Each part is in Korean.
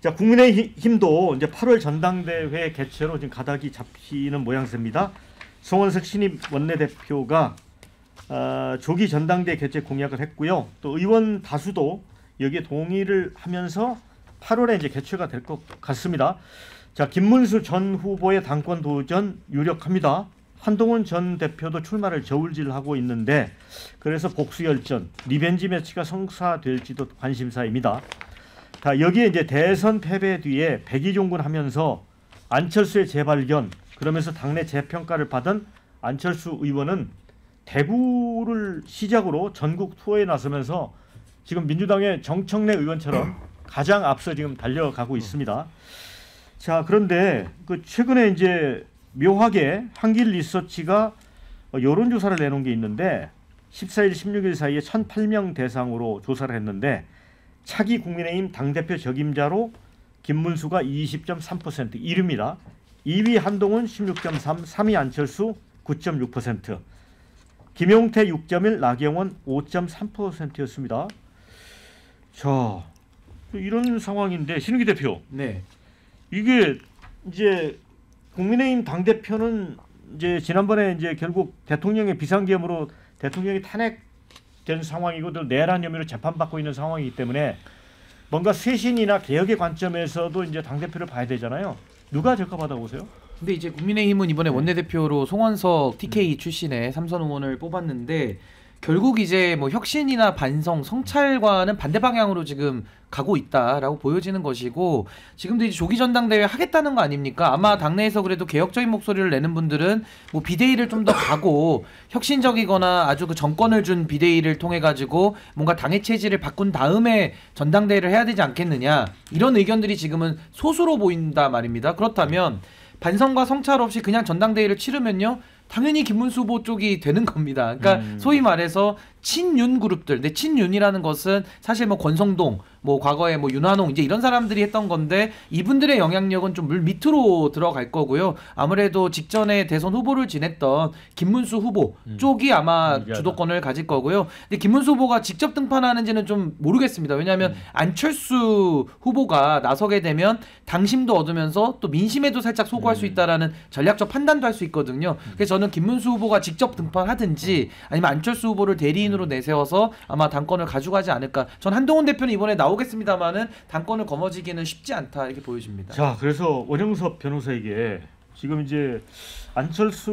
자, 국민의힘도 이제 8월 전당대회 개최로 지금 가닥이 잡히는 모양새입니다. 송원석 신임 원내대표가 조기 전당대 개최 공약을 했고요. 또 의원 다수도 여기에 동의를 하면서 8월에 이제 개최가 될 것 같습니다. 자, 김문수 전 후보의 당권 도전 유력합니다. 한동훈 전 대표도 출마를 저울질하고 있는데 그래서 복수 열전, 리벤지 매치가 성사될지도 관심사입니다. 자, 여기에 이제 대선 패배 뒤에 백의종군 하면서 안철수의 재발견, 그러면서 당내 재평가를 받은 안철수 의원은 대구를 시작으로 전국 투어에 나서면서 지금 민주당의 정청래 의원처럼 가장 앞서 지금 달려가고 있습니다. 자, 그런데 그 최근에 이제 묘하게 한길 리서치가 여론조사를 내놓은 게 있는데 14일, 16일 사이에 1,008명 대상으로 조사를 했는데 차기 국민의힘 당대표 적임자로 김문수가 20.3% 1위입니다. 2위 한동훈 16.3, 3위 안철수 9.6%, 김용태 6.1, 나경원 5.3%였습니다. 자, 이런 상황인데 신은기 대표, 네. 이게 이제 국민의힘 당대표는 이제 지난번에 이제 결국 대통령의 비상계엄으로 대통령이 탄핵된 상황이고 또 내란 혐의로 재판받고 있는 상황이기 때문에 뭔가 쇄신이나 개혁의 관점에서도 이제 당대표를 봐야 되잖아요. 누가 적합하다고 보세요? 근데 이제 국민의힘은 이번에 원내대표로 송원석 TK 출신의 삼선 의원을 뽑았는데 결국 이제 뭐 혁신이나 반성, 성찰과는 반대 방향으로 지금 가고 있다라고 보여지는 것이고 지금도 이제 조기 전당대회 하겠다는 거 아닙니까? 아마 당내에서 그래도 개혁적인 목소리를 내는 분들은 뭐 비대위를 좀 더 가고 혁신적이거나 아주 그 정권을 준 비대위를 통해 가지고 뭔가 당의 체질을 바꾼 다음에 전당대회를 해야 되지 않겠느냐 이런 의견들이 지금은 소수로 보인다 말입니다. 그렇다면 반성과 성찰 없이 그냥 전당대회를 치르면요. 당연히 김문수 후보 쪽이 되는 겁니다. 그러니까 소위 말해서 친윤 그룹들. 근데 친윤이라는 것은 사실 뭐 권성동, 뭐 과거에 뭐 윤한홍 이제 이런 사람들이 했던 건데 이분들의 영향력은 좀 물 밑으로 들어갈 거고요. 아무래도 직전에 대선 후보를 지냈던 김문수 후보 쪽이 아마 주도권을 가질 거고요. 근데 김문수 후보가 직접 등판하는지는 좀 모르겠습니다. 왜냐하면 안철수 후보가 나서게 되면 당심도 얻으면서 또 민심에도 살짝 소구할 수 있다라는 전략적 판단도 할 수 있거든요. 그래서 저는 김문수 후보가 직접 등판하든지 아니면 안철수 후보를 대리인으로 내세워서 아마 당권을 가져가지 않을까. 전 한동훈 대표는 이번에 나오겠습니다만은 당권을 거머쥐기는 쉽지 않다 이렇게 보여집니다. 자, 그래서 원영섭 변호사에게 지금 이제 안철수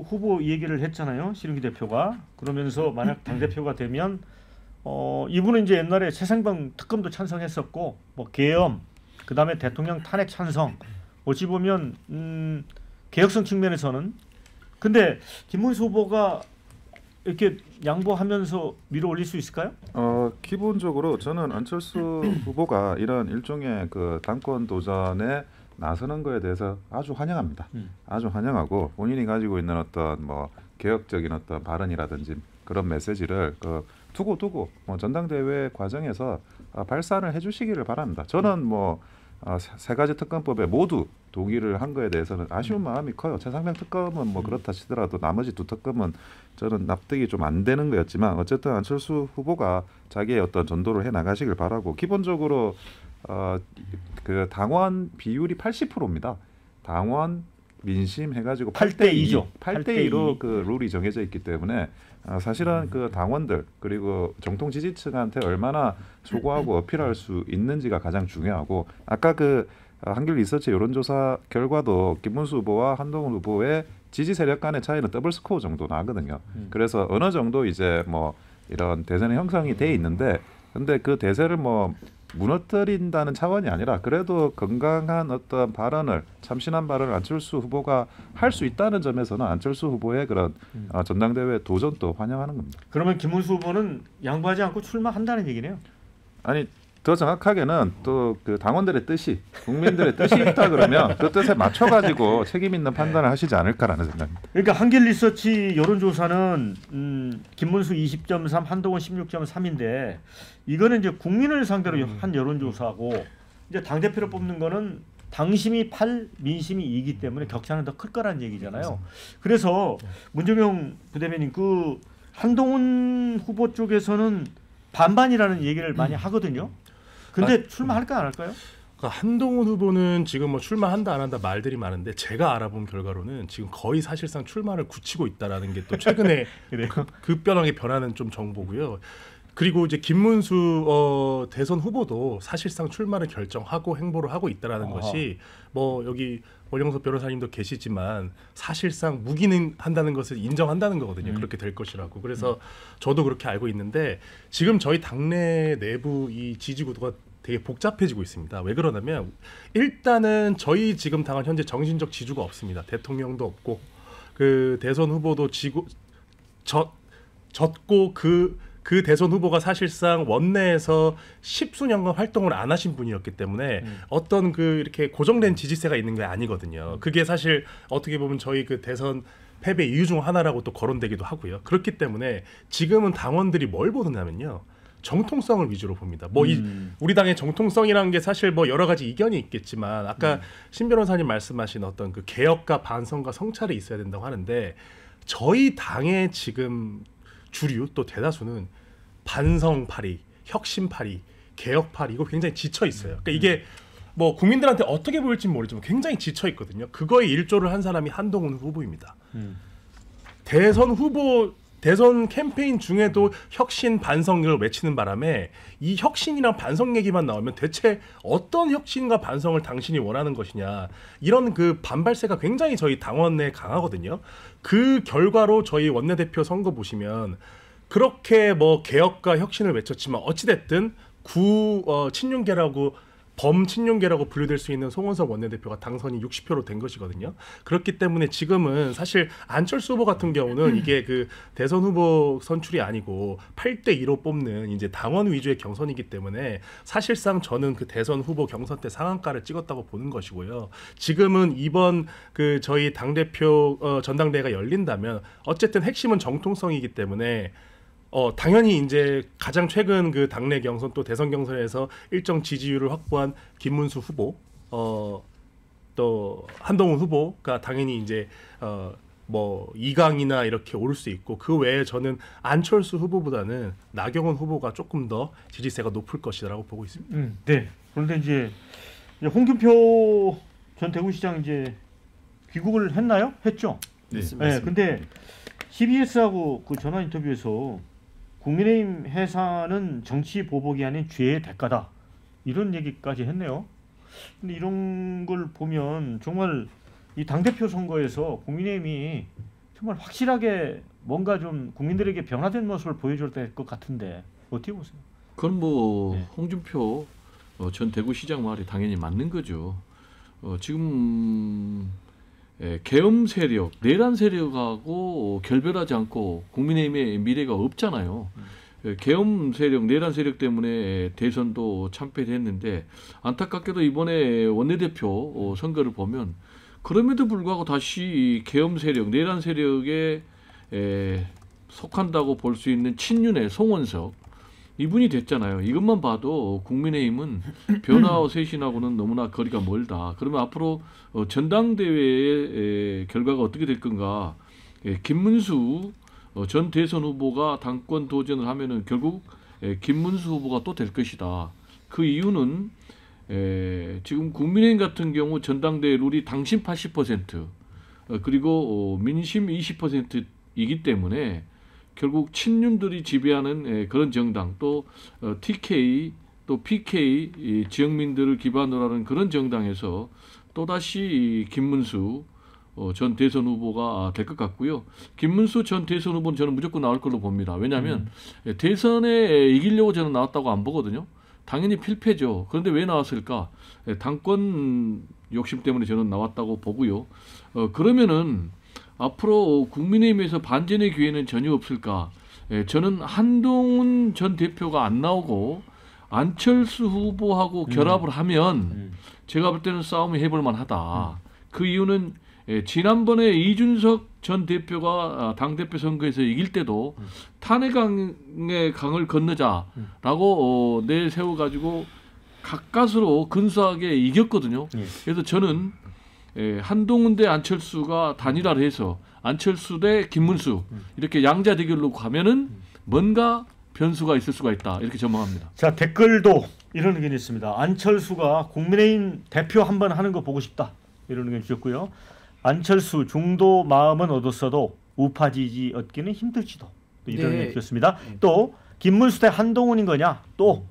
후보 얘기를 했잖아요. 신은기 대표가. 그러면서 만약 당 대표가 되면 이분은 이제 옛날에 최상병 특검도 찬성했었고 뭐 계엄, 그다음에 대통령 탄핵 찬성. 어찌 보면 개혁성 측면에서는 근데 김문수 후보가 이렇게 양보하면서 밀어 올릴 수 있을까요? 기본적으로 저는 안철수 후보가 이런 일종의 그 당권 도전에 나서는 거에 대해서 아주 환영합니다. 아주 환영하고 본인이 가지고 있는 어떤 뭐 개혁적인 어떤 발언이라든지 그런 메시지를 두고 뭐 전당대회 과정에서 발산을 해주시기를 바랍니다. 저는 뭐 세 가지 특검법에 모두 동의를 한 거에 대해서는 아쉬운 마음이 커요. 최상병 특검은 뭐 그렇다 치더라도 나머지 두 특검은 저는 납득이 좀 안 되는 거였지만 어쨌든 안철수 후보가 자기의 어떤 전도를 해 나가시길 바라고 기본적으로 그 당원 비율이 80%입니다. 당원 민심 해가지고 8대2죠. 8대2로 그 룰이 정해져 있기 때문에 사실은 그 당원들 그리고 정통 지지층한테 얼마나 소구하고 어필할 수 있는지가 가장 중요하고 아까 그 한길 리서치 여론조사 결과도 김문수 후보와 한동훈 후보의 지지 세력 간의 차이는 더블 스코어 정도 나거든요. 그래서 어느 정도 이제 뭐 이런 대선의 형성이 돼 있는데 근데 그 대세를 뭐 무너뜨린다는 차원이 아니라 그래도 건강한 어떤 발언을 참신한 발언을 안철수 후보가 할 수 있다는 점에서는 안철수 후보의 그런 전당대회 도전도 환영하는 겁니다. 그러면 김문수 후보는 양보하지 않고 출마한다는 얘기네요. 아니 더 정확하게는 또 그 당원들의 뜻이 국민들의 뜻이 있다 그러면 그 뜻에 맞춰가지고 책임 있는 판단을 하시지 않을까라는 생각입니다. 그러니까 한길 리서치 여론조사는 김문수 20.3, 한동훈 16.3인데 이거는 이제 국민을 상대로 한 여론조사고 이제 당 대표를 뽑는 거는 당심이 8, 민심이 2이기 때문에 격차는 더 클 거라는 얘기잖아요. 그래서 문정용 부대변인 그 한동훈 후보 쪽에서는 반반이라는 얘기를 많이 하거든요. 근데 출마할까 안 할까요? 그러니까 한동훈 후보는 지금 뭐 출마한다 안 한다 말들이 많은데 제가 알아본 결과로는 지금 거의 사실상 출마를 굳히고 있다라는 게 또 최근에 급변하게 변하는 좀 정보고요. 그리고 이제 김문수 대선 후보도 사실상 출마를 결정하고 행보를 하고 있다라는 것이 뭐 여기 원영석 변호사님도 계시지만 사실상 무기는 한다는 것을 인정한다는 거거든요. 그렇게 될 것이라고. 그래서 저도 그렇게 알고 있는데 지금 저희 당내 내부 이 지지 구도가 되게 복잡해지고 있습니다. 왜 그러냐면 일단은 저희 지금 당은 현재 정신적 지주가 없습니다. 대통령도 없고 그 대선 후보도 졌고 그 대선 후보가 사실상 원내에서 십수년간 활동을 안 하신 분이었기 때문에 어떤 그 이렇게 고정된 지지세가 있는 게 아니거든요. 그게 사실 어떻게 보면 저희 그 대선 패배 이유 중 하나라고 또 거론되기도 하고요. 그렇기 때문에 지금은 당원들이 뭘 보느냐면요. 정통성을 위주로 봅니다. 뭐 우리 당의 정통성이라는 게 사실 뭐 여러 가지 이견이 있겠지만 아까 신 변호사님 말씀하신 어떤 그 개혁과 반성과 성찰이 있어야 된다고 하는데 저희 당의 지금 주류 또 대다수는 반성파리, 혁신파리, 개혁파리 이거 굉장히 지쳐 있어요. 그러니까 이게 뭐 국민들한테 어떻게 보일지 모르지만 굉장히 지쳐 있거든요. 그거에 일조를 한 사람이 한동훈 후보입니다. 대선 캠페인 중에도 혁신 반성을 외치는 바람에 이 혁신이랑 반성 얘기만 나오면 대체 어떤 혁신과 반성을 당신이 원하는 것이냐 이런 그 반발세가 굉장히 저희 당원에 강하거든요. 그 결과로 저희 원내대표 선거 보시면 그렇게 뭐 개혁과 혁신을 외쳤지만 어찌됐든 친윤계라고 범친윤계라고 분류될 수 있는 송원석 원내대표가 당선이 60표로 된 것이거든요. 그렇기 때문에 지금은 사실 안철수 후보 같은 경우는 이게 그 대선 후보 선출이 아니고 8대2로 뽑는 이제 당원 위주의 경선이기 때문에 사실상 저는 그 대선 후보 경선 때 상한가를 찍었다고 보는 것이고요. 지금은 이번 그 저희 당대표 전당대회가 열린다면 어쨌든 핵심은 정통성이기 때문에 당연히 이제 가장 최근 그 당내 경선 또 대선 경선에서 일정 지지율을 확보한 김문수 후보, 또 한동훈 후보가 당연히 이제 뭐 2강이나 이렇게 오를 수 있고 그 외에 저는 안철수 후보보다는 나경원 후보가 조금 더 지지세가 높을 것이라고 보고 있습니다. 네. 그런데 이제 홍준표 전 대구시장 이제 귀국을 했나요? 했죠. 네. 네. 근데 CBS하고 그 전화 인터뷰에서 국민의힘 해산은 정치 보복이 아닌 죄의 대가다 이런 얘기까지 했네요. 근데 이런 걸 보면 정말 이 당대표 선거에서 국민의힘이 정말 확실하게 뭔가 좀 국민들에게 변화된 모습을 보여줘야 될 것 같은데 어떻게 보세요? 그건 뭐 네. 홍준표 전 대구시장 말이 당연히 맞는 거죠. 지금 계엄 세력, 내란 세력하고 결별하지 않고 국민의힘의 미래가 없잖아요. 계엄 세력, 내란 세력 때문에 대선도 참패했는데 안타깝게도 이번에 원내대표 선거를 보면 그럼에도 불구하고 다시 계엄 세력, 내란 세력에 속한다고 볼 수 있는 친윤의 송원석 이분이 됐잖아요. 이것만 봐도 국민의힘은 변화와 쇄신하고는 너무나 거리가 멀다. 그러면 앞으로 전당대회의 결과가 어떻게 될 건가? 김문수 전 대선 후보가 당권 도전을 하면은 결국 김문수 후보가 또 될 것이다. 그 이유는 지금 국민의힘 같은 경우 전당대회 룰이 당심 80% 그리고 민심 20%이기 때문에 결국 친윤들이 지배하는 그런 정당 또 TK 또 PK 지역민들을 기반으로 하는 그런 정당에서 또다시 김문수 전 대선 후보가 될 것 같고요. 김문수 전 대선 후보는 저는 무조건 나올 걸로 봅니다. 왜냐하면 대선에 이기려고 저는 나왔다고 안 보거든요. 당연히 필패죠. 그런데 왜 나왔을까? 당권 욕심 때문에 저는 나왔다고 보고요. 그러면은 앞으로 국민의힘에서 반전의 기회는 전혀 없을까? 저는 한동훈 전 대표가 안 나오고 안철수 후보하고 결합을 하면 제가 볼 때는 싸움이 해볼 만하다. 그 이유는 지난번에 이준석 전 대표가 당대표 선거에서 이길 때도 탄핵의 강을 건너자라고 내세워가지고 가까스로 근소하게 이겼거든요. 그래서 저는 한동훈 대 안철수가 단일화를 해서 안철수 대 김문수 이렇게 양자 대결로 가면은 뭔가 변수가 있을 수가 있다 이렇게 전망합니다. 자 댓글도 이런 의견이 있습니다. 안철수가 국민의힘 대표 한번 하는 거 보고 싶다. 이런 의견 주셨고요. 안철수 중도 마음은 얻었어도 우파 지지 얻기는 힘들지도. 또 이런 네. 의견 주셨습니다. 또 김문수 대 한동훈인 거냐? 또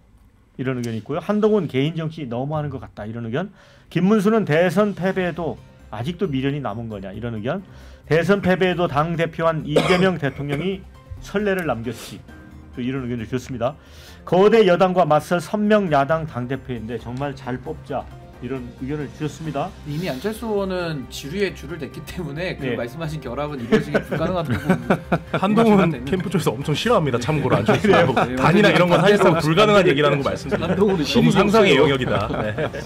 이런 의견이 있고요. 한동훈 개인 정치 너무하는 것 같다. 이런 의견. 김문수는 대선 패배에도 아직도 미련이 남은 거냐? 이런 의견. 대선 패배에도 당 대표한 이재명 대통령이 선례를 남겼지. 또 이런 의견을 주셨습니다. 거대 여당과 맞설 선명 야당 당대표인데 정말 잘 뽑자. 이런 의견을 주셨습니다. 이미 안철수 의원은 지류에 줄을 댔기 때문에 그 네. 말씀하신 결합은 이루어지기 불가능한 부분. 한동훈은 캠프 쪽에서 엄청 싫어합니다. 참고로 안철수. 네, 단이나 이런 건 사실상 반대로 불가능한 얘기라는 거 말씀드립니다. 한동훈은 너무 실익이 상상의 없어요. 영역이다. 네.